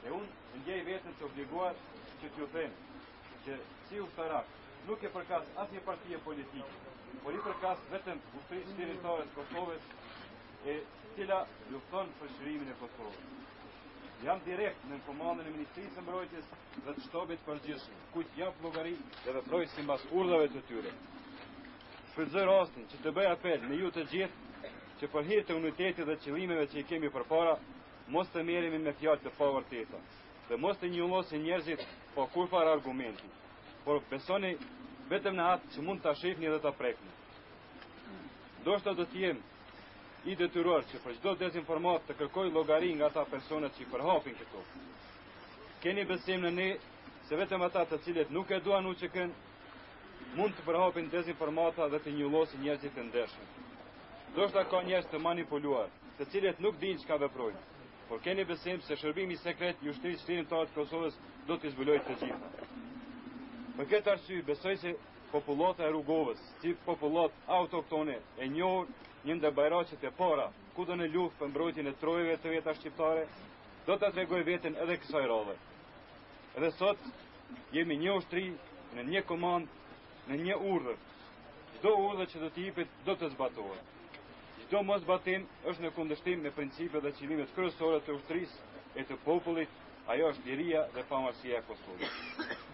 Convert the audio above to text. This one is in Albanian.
E unë ndjej veten të obliguar që t'ju them që si ushtarak nuk e përkas asnjë partie politike, por i përkas vetëm ushtrisë shërbimtare të Kosovës, e cila lufton për shërimin e Kosovës. Jam direkt në komandën e Ministrisë së Mbrojtjes dhe të shtabit përgjithshëm, kujt jap llogari dhe veproj sipas urdhave të tyre. Shfrytëzoj rastin që të bëj apel në ju të gjithë që për hir të unitetit dhe qëllimeve që i kemi përpara, mos të merremi me fjalë të pavërteta dhe mos të njollosin njerëzit pa kurfar argumenti, por besoni vetëm në atë që mund ta shihni dhe ta prekni. Ndoshta do të jem i detyruar që për çdo dezinformat të kërkoj llogari nga ata personat që i përhapin këto. Keni besim në ne se vetëm ata të cilët nuk e duan UÇK-n mund të përhapin dezinformata dhe të njollosin njerëzit të ndershëm. Ndoshta ka njerëz të manipuluar, të cilët nuk dinë çka veprojnë, por keni besim se shërbimi sekret i ushtrisë shërbimtare të Kosovës do t'i zbulojë të gjitha. Për këtë arsye besoj se popullata e Rrugovës, si popullat autoktone e njohur një ndër bajraqet e para, kudo në luftë për mbrojtjen e trojeve të veta shqiptare, do ta tregoj veten edhe kësaj radhe. Edhe sot jemi një ushtri në një komand, në një urdhër. Çdo urdhër që do t'i jepet do të zbatohet. Çdo mosbatim është në kundërshtim me principet dhe qëllimet kryesore të ushtrisë e të popullit, ajo është liria dhe pavarësia e Kosovës.